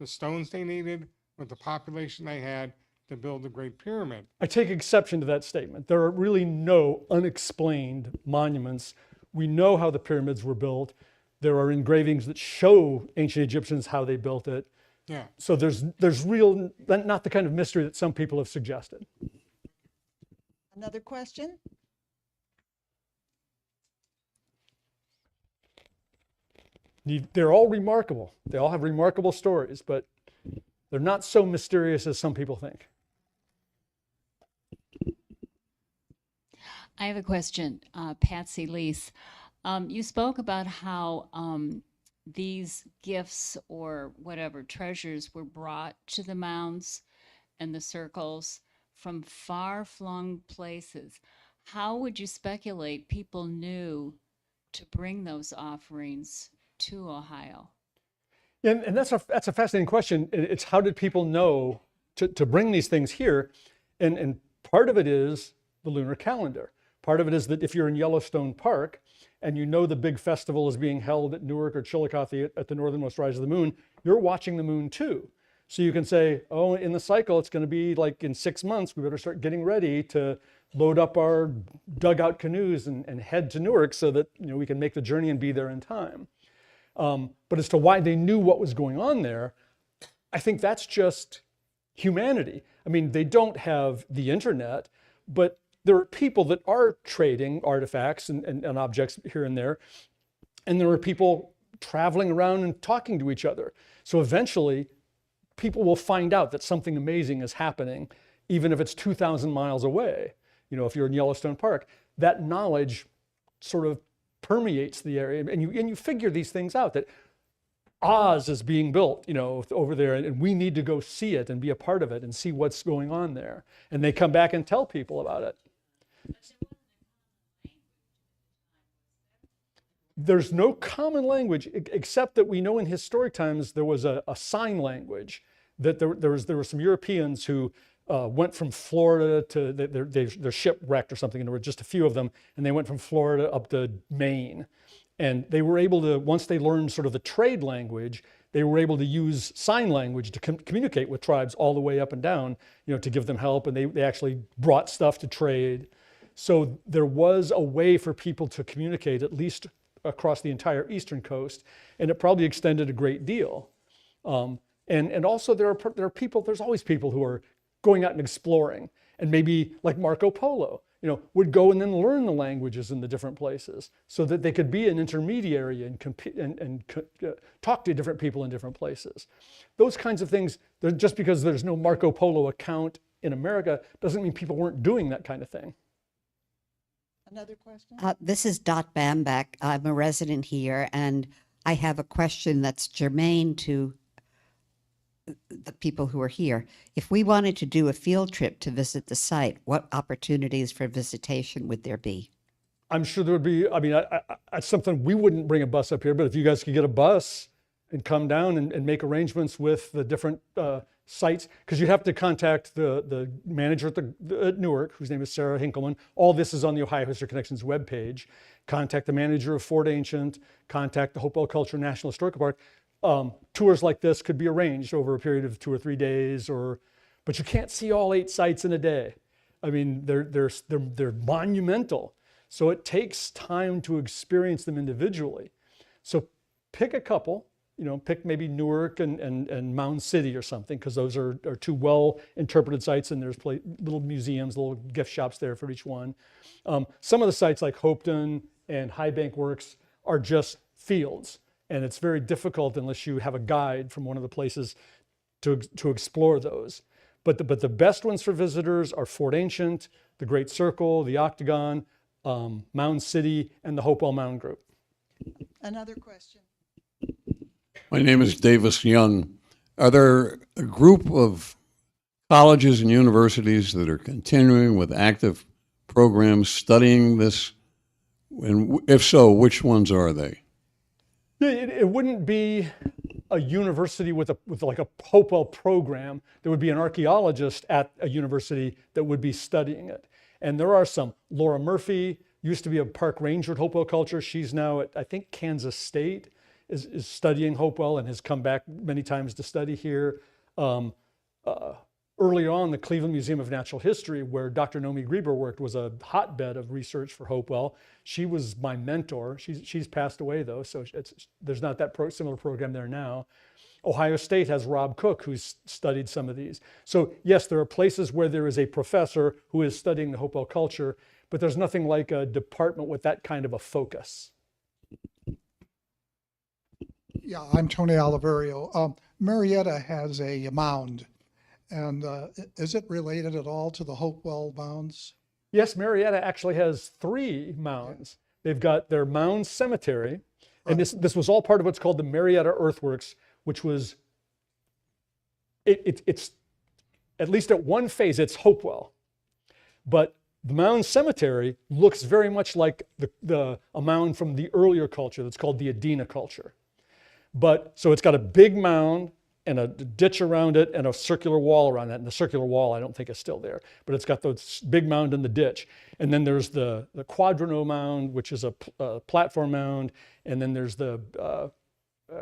the stones they needed with the population they had to build the Great Pyramid. I take exception to that statement. There are really no unexplained monuments. We know how the pyramids were built. There are engravings that show ancient Egyptians how they built it. Yeah. So there's real, not the kind of mystery that some people have suggested. Another question? They're all remarkable. They all have remarkable stories, but they're not so mysterious as some people think. I have a question, Patsy Lease. You spoke about how these gifts or whatever treasures were brought to the mounds and the circles from far-flung places. How would you speculate people knew to bring those offerings to Ohio? And that's a fascinating question. It's how did people know to bring these things here? And part of it is the lunar calendar. Part of it is that if you're in Yellowstone Park and you know the big festival is being held at Newark or Chillicothe at the northernmost rise of the moon, you're watching the moon too. So you can say, oh, in the cycle, it's going to be like in 6 months, we better start getting ready to load up our dugout canoes and head to Newark so that we can make the journey and be there in time. But as to why they knew what was going on there, I think that's just humanity. I mean, they don't have the internet, but there are people that are trading artifacts and objects here and there. And there are people traveling around and talking to each other. So eventually, people will find out that something amazing is happening, even if it's 2,000 miles away. If you're in Yellowstone Park, that knowledge sort of permeates the area. And you figure these things out, that Oz is being built, over there, and we need to go see it and be a part of it and see what's going on there. And they come back and tell people about it. There's no common language, except that we know in historic times there was a sign language, that there were some Europeans who went from Florida to, their ship wrecked or something, and there were just a few of them, and they went from Florida up to Maine. And they were able to, once they learned sort of the trade language, they were able to use sign language to communicate with tribes all the way up and down, to give them help, and they actually brought stuff to trade. So there was a way for people to communicate, at least across the entire eastern coast, and it probably extended a great deal. And also there are people, there's always people who are going out and exploring, and maybe like Marco Polo, would go and then learn the languages in the different places so that they could be an intermediary and compete and talk to different people in different places. Those kinds of things, just because there's no Marco Polo account in America doesn't mean people weren't doing that kind of thing. Another question? This is Dot Bambeck. I'm a resident here, and I have a question that's germane to the people who are here. If we wanted to do a field trip to visit the site, what opportunities for visitation would there be? I'm sure there would be. I mean, it's something we wouldn't bring a bus up here, but if you guys could get a bus and come down and make arrangements with the different sites, because you'd have to contact the manager at Newark, whose name is Sarah Hinkleman. All this is on the Ohio History Connections webpage. Contact the manager of Fort Ancient, contact the Hopewell Culture National Historical Park. tours like this could be arranged over a period of 2 or 3 days, but you can't see all 8 sites in a day. I mean, they're monumental. So it takes time to experience them individually. So pick a couple, pick maybe Newark and Mound City or something, because those are 2 well-interpreted sites, and there's little museums, little gift shops there for each one. Some of the sites like Hopewell and High Bank Works are just fields, and it's very difficult unless you have a guide from one of the places to explore those. But the best ones for visitors are Fort Ancient, the Great Circle, the Octagon, Mound City, and the Hopewell Mound Group. Another question. My name is Davis Young. Are there a group of colleges and universities that are continuing with active programs studying this? And if so, which ones are they? It wouldn't be a university with like a Hopewell program. There would be an archaeologist at a university that would be studying it. And there are some. Laura Murphy used to be a park ranger at Hopewell Culture. She's now at, I think, Kansas State, is studying Hopewell and has come back many times to study here. Early on, the Cleveland Museum of Natural History, where Dr. Nomi Grieber worked, was a hotbed of research for Hopewell. She was my mentor. She's passed away, though, so there's not that similar program there now. Ohio State has Rob Cook, who's studied some of these. So yes, there are places where there is a professor who is studying the Hopewell culture, but there's nothing like a department with that kind of a focus. Yeah, I'm Tony Oliverio. Marietta has a mound, and is it related at all to the Hopewell mounds? Yes, Marietta actually has 3 mounds. They've got their mound cemetery, and this was all part of what's called the Marietta Earthworks, which was, it's at least at one phase, it's Hopewell. But the mound cemetery looks very much like a mound from the earlier culture that's called the Adena culture. But so it's got a big mound and a ditch around it and a circular wall around that. And the circular wall, I don't think is still there, but it's got the big mound in the ditch. And then there's the Quadrano mound, which is a platform mound. And then there's the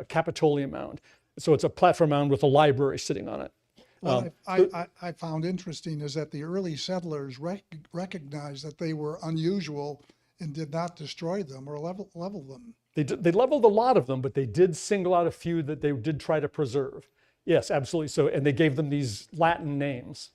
Capitolia mound. So it's a platform mound with a library sitting on it. What I found interesting is that the early settlers recognized that they were unusual and did not destroy them or level them. They leveled a lot of them, but they did single out a few that they did try to preserve. Yes, absolutely. So, and they gave them these Latin names.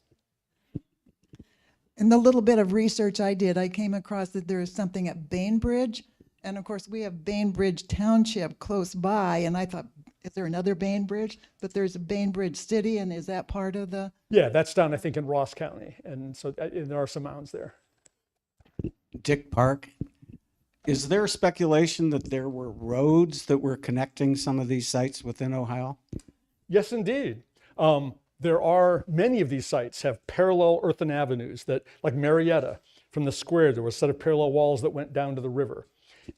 In the little bit of research I did, I came across that there is something at Bainbridge. And of course, we have Bainbridge Township close by. And I thought, is there another Bainbridge? But there's a Bainbridge City, and is that part of the? Yeah, that's down, I think, in Ross County. And so there are some mounds there. Dick Park. Is there speculation that there were roads that were connecting some of these sites within Ohio? Yes, indeed. There are many of these sites have parallel earthen avenues that, like Marietta, from the square, there was a set of parallel walls that went down to the river.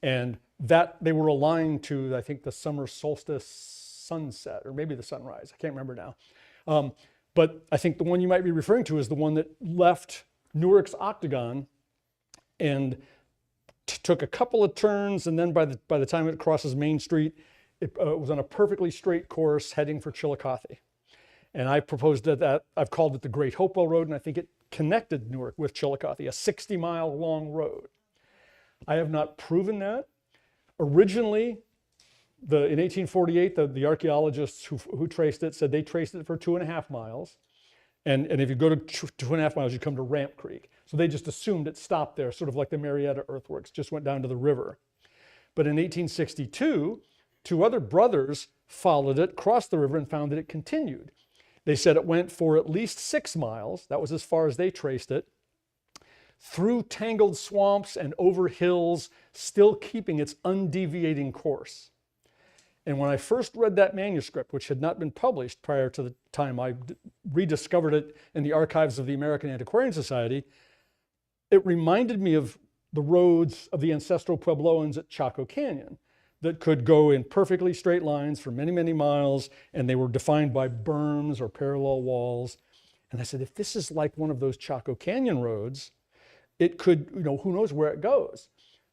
And that they were aligned to, I think, the summer solstice sunset, or maybe the sunrise. I can't remember now. But I think the one you might be referring to is the one that left Newark's Octagon and took a couple of turns, and then by the time it crosses Main Street, it was on a perfectly straight course heading for Chillicothe. And I proposed that I've called it the Great Hopewell Road, and I think it connected Newark with Chillicothe, a 60-mile long road. I have not proven that. Originally, in 1848, the archaeologists who traced it said they traced it for 2.5 miles. And if you go to 2.5 miles, you come to Ramp Creek. So they just assumed it stopped there, sort of like the Marietta Earthworks, just went down to the river. But in 1862, 2 other brothers followed it, crossed the river, and found that it continued. They said it went for at least 6 miles. That was as far as they traced it, through tangled swamps and over hills, still keeping its undeviating course. And when I first read that manuscript, which had not been published prior to the time I rediscovered it in the archives of the American Antiquarian Society, it reminded me of the roads of the ancestral Puebloans at Chaco Canyon that could go in perfectly straight lines for many, many miles, and they were defined by berms or parallel walls. And I said, if this is like one of those Chaco Canyon roads, it could, who knows where it goes.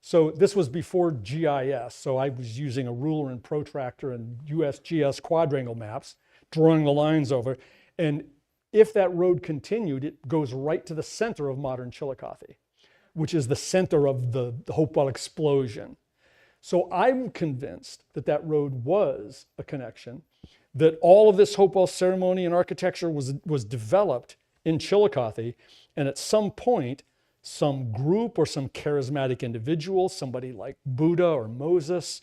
So this was before GIS. So I was using a ruler and protractor and USGS quadrangle maps, drawing the lines over. And if that road continued, it goes right to the center of modern Chillicothe, which is the center of the Hopewell explosion. So I'm convinced that that road was a connection, that all of this Hopewell ceremony and architecture was developed in Chillicothe, and at some point, some group or some charismatic individual, somebody like Buddha or Moses,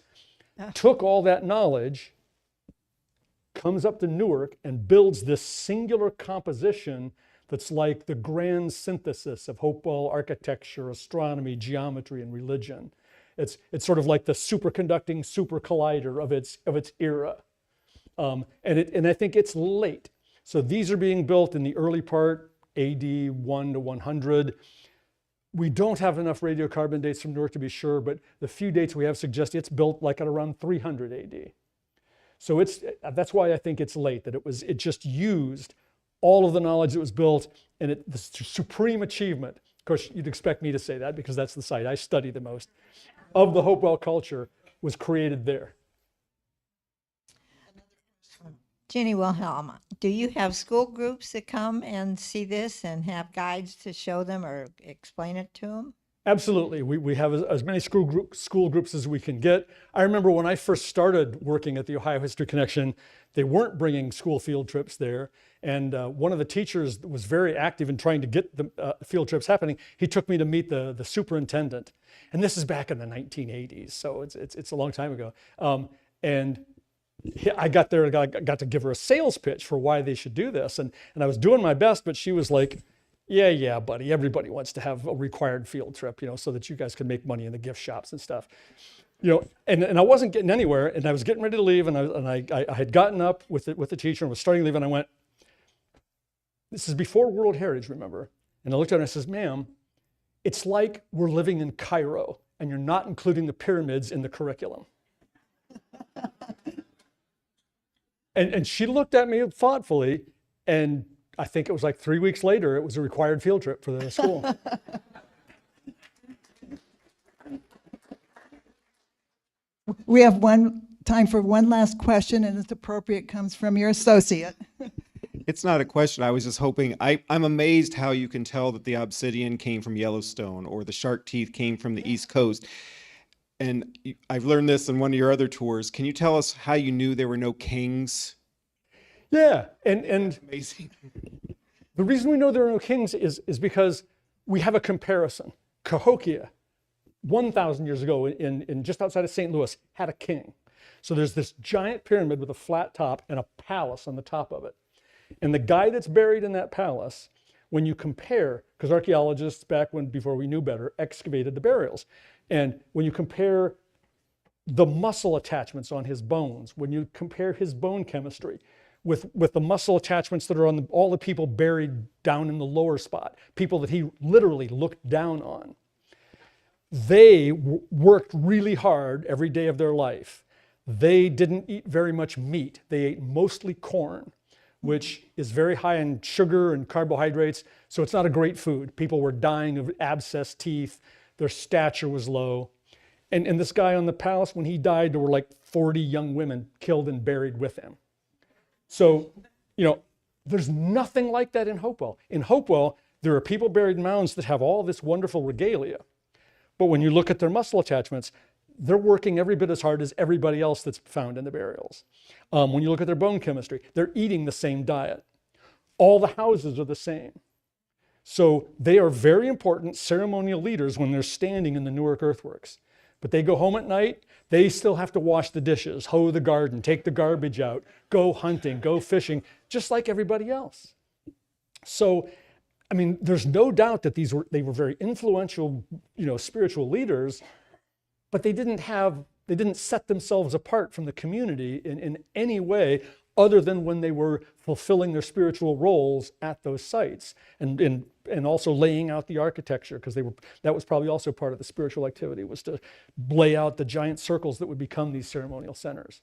took all that knowledge, comes up to Newark and builds this singular composition that's like the grand synthesis of Hopewell architecture, astronomy, geometry, and religion. It's sort of like the superconducting super collider of its era. And I think it's late. So these are being built in the early part, AD 1 to 100. We don't have enough radiocarbon dates from Newark to be sure, but the few dates we have suggest it's built like at around 300 AD. So that's why I think it's late, that it just used all of the knowledge that was built, and the supreme achievement, of course you'd expect me to say that because that's the site I study the most, of the Hopewell culture was created there. Jenny Wilhelm, do you have school groups that come and see this and have guides to show them or explain it to them? Absolutely. We have as many school groups as we can get. I remember when I first started working at the Ohio History Connection, they weren't bringing school field trips there. And one of the teachers was very active in trying to get the field trips happening. He took me to meet the superintendent. And this is back in the 1980s, so it's a long time ago. And I got there and got to give her a sales pitch for why they should do this. And I was doing my best, but she was like, yeah, buddy, everybody wants to have a required field trip, so that you guys can make money in the gift shops and stuff. And I wasn't getting anywhere, and I was getting ready to leave, and I had gotten up with the teacher and was starting to leave, and I went, this is before World Heritage, remember? And I looked at her and I says, ma'am, it's like we're living in Cairo, and you're not including the pyramids in the curriculum. And she looked at me thoughtfully, and I think it was like 3 weeks later, it was a required field trip for the school. We have time for one last question, and it's appropriate, comes from your associate. It's not a question. I was just hoping. I'm amazed how you can tell that the obsidian came from Yellowstone or the shark teeth came from the East Coast. And I've learned this in one of your other tours. Can you tell us how you knew there were no kings? Yeah, and Amazing. the reason we know there are no kings is because we have a comparison. Cahokia, 1,000 years ago in just outside of St. Louis, had a king. So there's this giant pyramid with a flat top and a palace on the top of it. And the guy that's buried in that palace, when you compare, because archaeologists before we knew better, excavated the burials. And when you compare the muscle attachments on his bones, when you compare his bone chemistry with the muscle attachments that are on all the people buried down in the lower spot, people that he literally looked down on, they worked really hard every day of their life. They didn't eat very much meat. They ate mostly corn, which is very high in sugar and carbohydrates, so it's not a great food. People were dying of abscessed teeth. Their stature was low. And this guy on the palace, when he died, there were like 40 young women killed and buried with him. So, there's nothing like that in Hopewell. In Hopewell, there are people buried in mounds that have all this wonderful regalia. But when you look at their muscle attachments, they're working every bit as hard as everybody else that's found in the burials. When you look at their bone chemistry, they're eating the same diet. All the houses are the same. So they are very important ceremonial leaders when they're standing in the Newark Earthworks. But they go home at night, they still have to wash the dishes, hoe the garden, take the garbage out, go hunting, go fishing, just like everybody else. So, there's no doubt that they were very influential, spiritual leaders, but they didn't set themselves apart from the community in any way other than when they were fulfilling their spiritual roles at those sites and also laying out the architecture, because that was probably also part of the spiritual activity, was to lay out the giant circles that would become these ceremonial centers.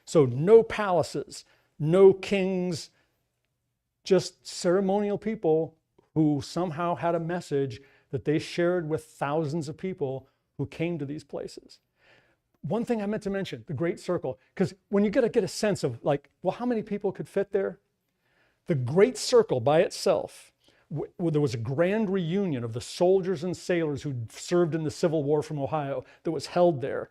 So no palaces, no kings, just ceremonial people who somehow had a message that they shared with thousands of people who came to these places. One thing I meant to mention, the Great Circle, because when you get a sense of like, well, how many people could fit there? The Great Circle by itself, there was a grand reunion of the soldiers and sailors who served in the Civil War from Ohio that was held there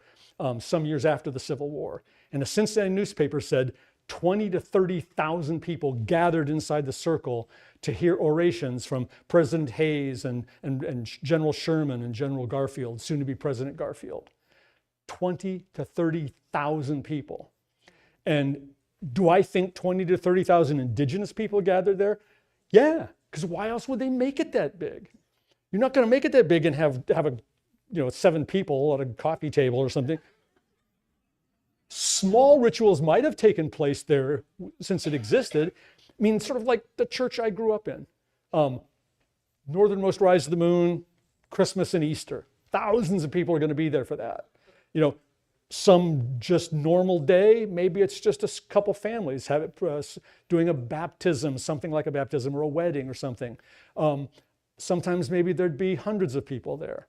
some years after the Civil War. And the Cincinnati newspaper said 20 to 30,000 people gathered inside the circle to hear orations from President Hayes and General Sherman and General Garfield, soon to be President Garfield. 20 to 30,000 people. And do I think 20 to 30,000 indigenous people gathered there? Yeah, because why else would they make it that big? You're not going to make it that big and have 7 people at a coffee table or something. Small rituals might have taken place there since it existed. I mean, sort of like the church I grew up in. Northernmost rise of the moon, Christmas and Easter. Thousands of people are going to be there for that. Some just normal day, maybe it's just a couple families have it doing a baptism, something like a baptism or a wedding or something. Sometimes maybe there'd be hundreds of people there,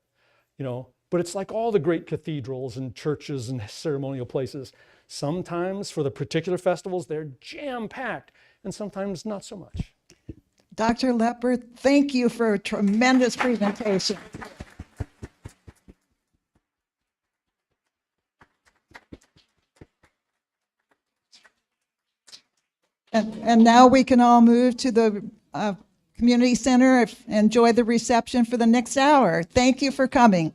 but it's like all the great cathedrals and churches and ceremonial places. Sometimes for the particular festivals, they're jam-packed, and sometimes not so much. Dr. Lepper, thank you for a tremendous presentation. And now we can all move to the community center and enjoy the reception for the next hour. Thank you for coming.